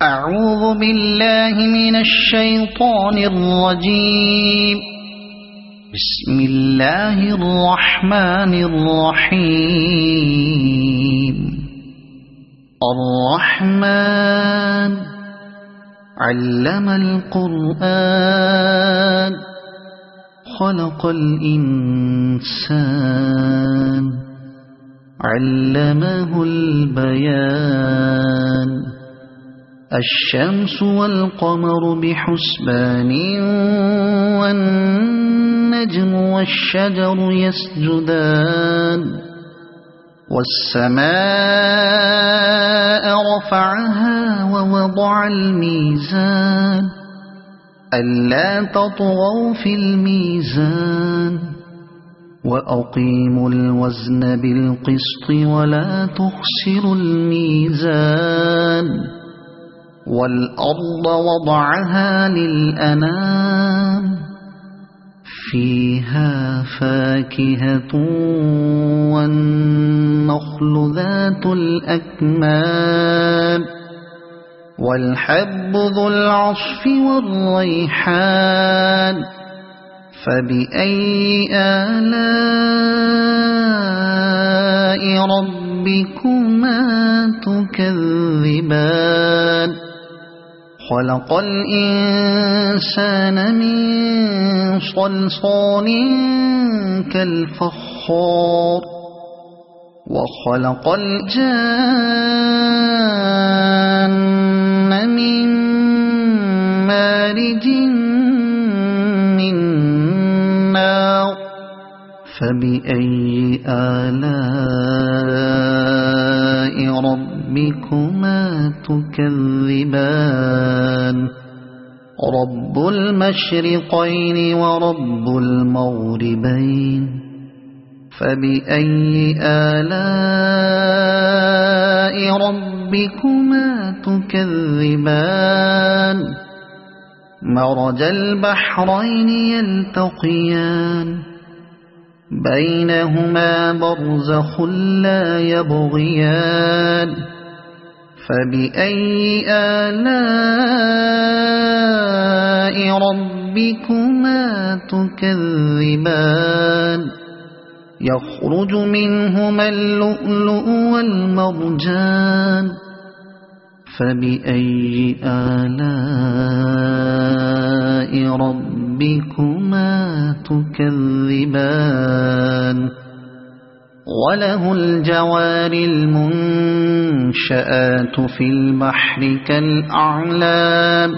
أعوذ بالله من الشيطان الرجيم. بسم الله الرحمن الرحيم. الرحمن علم القرآن خلق الإنسان علمه البيان. الشمس والقمر بحسبان والنجم والشجر يسجدان. والسماء رفعها ووضع الميزان ألا تطغوا في الميزان وأقيموا الوزن بالقسط ولا تخسروا الميزان. والأرض وضعها للأنام فيها فاكهة والنخل ذات الأكمام والحب ذو العصف والريحان. فبأي آلاء ربكما تكذبان. خلق الإنسان من صلصال كالفخار وخلق الجان من مارج من نار. فبأي آلاء ربكما تكذبان. رب المشرقين ورب المغربين. فبأي آلاء ربكما تكذبان. مرج البحرين يلتقيان بينهما برزخ لا يبغيان. فبأي آلاء ربكما تكذبان. يخرج منهما اللؤلؤ والمرجان. فبأي آلاء ربكما تكذبان. وله الجوار المنشآت في البحر كالأعلام.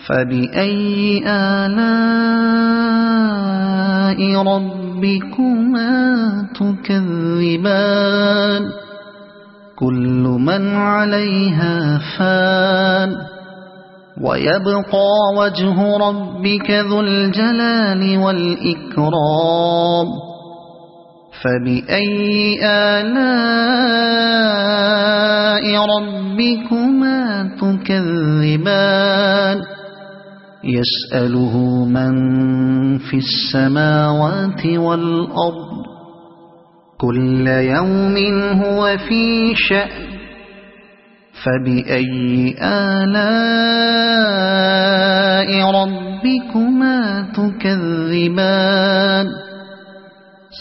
فبأي آلاء ربكما تكذبان. كل من عليها فان ويبقى وجه ربك ذو الجلال والإكرام. فبأي آلاء ربكما تكذبان. يسأله من في السماوات والأرض كل يوم هو في شأن. فبأي آلاء ربكما تكذبان.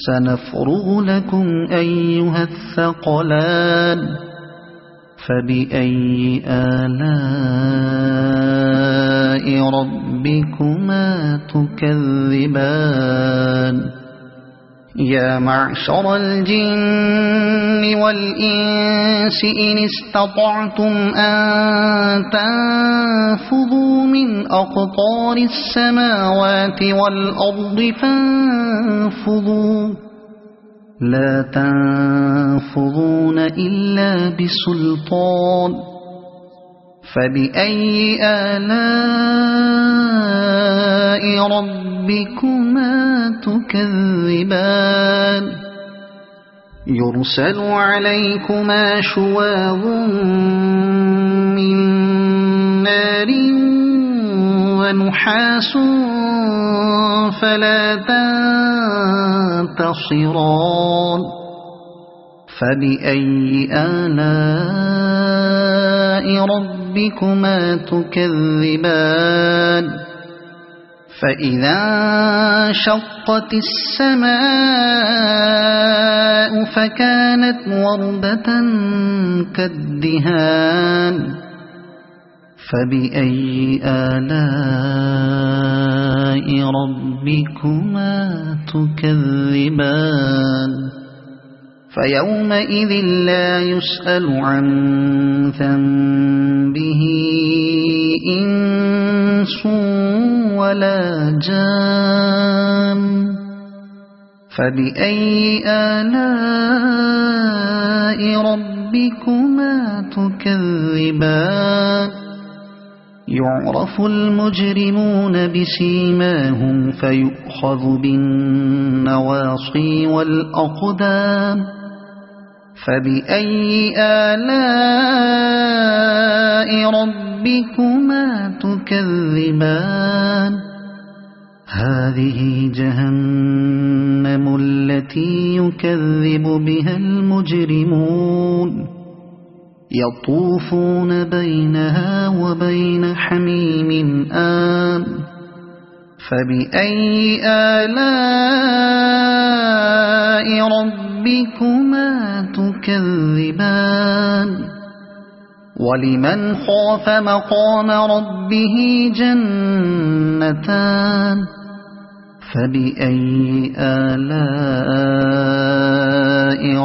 سنفرغ لكم أيها الثقلان. فبأي آلاء ربكما تكذبان. يا معشر الجن والإنس إن استطعتم أن تنفذوا من أقطار السماوات والأرض فانفذوا لا تنفذون إلا بسلطان. فبأي آلاء ربكما تكذبان. يرسل عليكما شواظ من نار ونحاس فلا تنتصران. فبأي آلاء ربكما تكذبان فإذا انشقت السماء فكانت وردة كالدهان فبأي آلاء ربكما تكذبان فيومئذ لا يسأل عن ذنبه إنس ولا جان فبأي آلاء ربكما تكذبان يعرف المجرمون بسيماهم فيؤخذ بالنواصي والأقدام فبأي آلاء ربكما تكذبان هذه جهنم التي يكذب بها المجرمون يطوفون بينها وبين حميم آن فبأي آلاء ربكما تكذبان ولمن خاف مقام ربه جنتان فبأي آلاء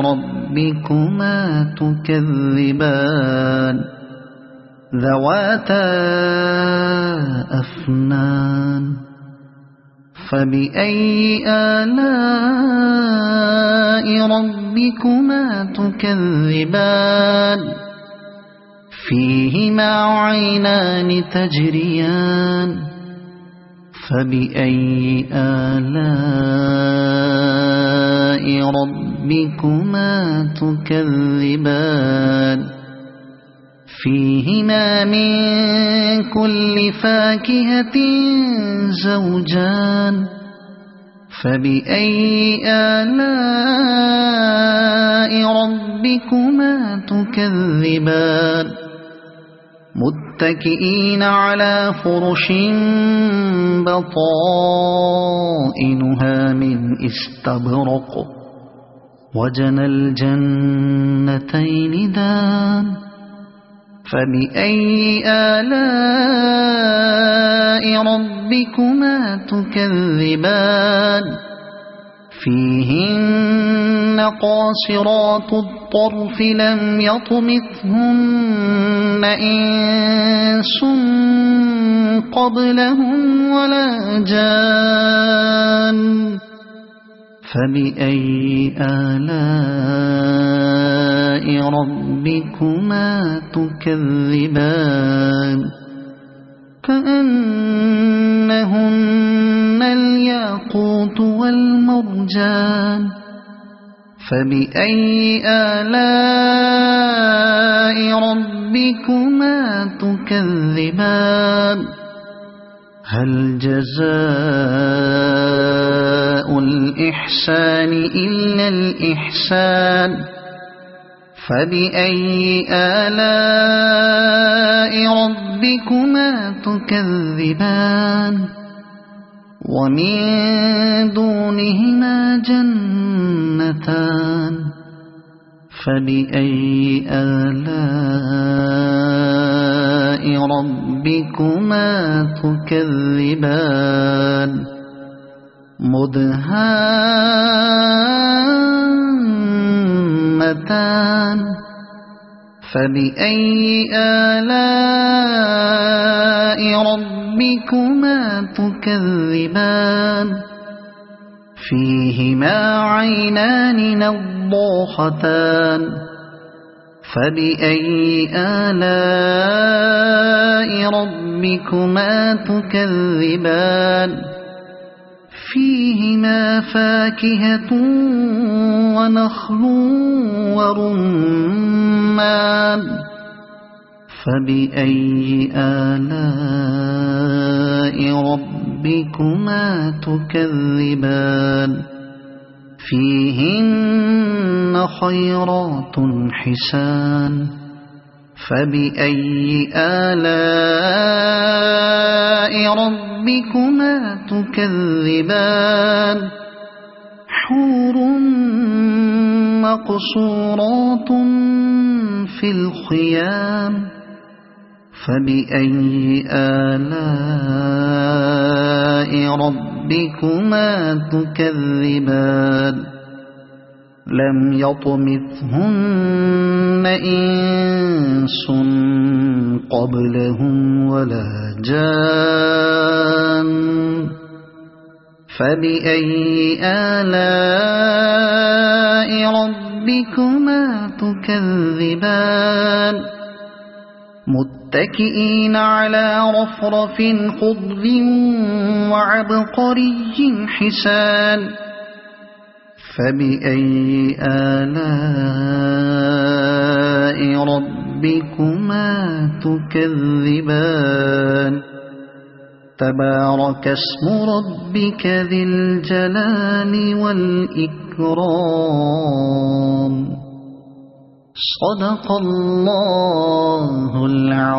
ربكما تكذبان ذواتا أفنان فبأي آلاء ربكما تكذبان فيهما عينان تجريان فبأي آلاء ربكما تكذبان فيهما من كل فاكهة زوجان فبأي آلاء ربكما تكذبان متكئين على فرش بطائنها من استبرق وجنى الجنتين دان فبأي آلاء ربكما تكذبان فيهن قاصرات الطرف لم يطمثهن إنس قبلهم ولا جان فبأي آلاء ربكما تكذبان كأنهن الياقوت والمرجان فبأي آلاء ربكما تكذبان هل جزاء الإحسان إلا الإحسان فبأي آلاء ربكما تكذبان ومن دونهما جنتان فبأي آلاء ربكما تكذبان مدهامتان فبأي آلاء ربكما تكذبان فيهما عينان نضاختان فبأي آلاء ربكما تكذبان فيهما فاكهة ونخل ورمان فبأي آلاء ربكما تكذبان فيهن خيرات حسان فبأي آلاء ربكما تكذبان حور مقصورات في الخيام فبأي آلاء ربكما تكذبان لم يطمثهن إنس قبلهم ولا جان فبأي آلاء ربكما تكذبان متكئين على رفرف خضر وعبقري حسان فبأي آلاء ربكما تكذبان تبارك اسم ربك ذي الجلال والإكرام صدق الله العظيم.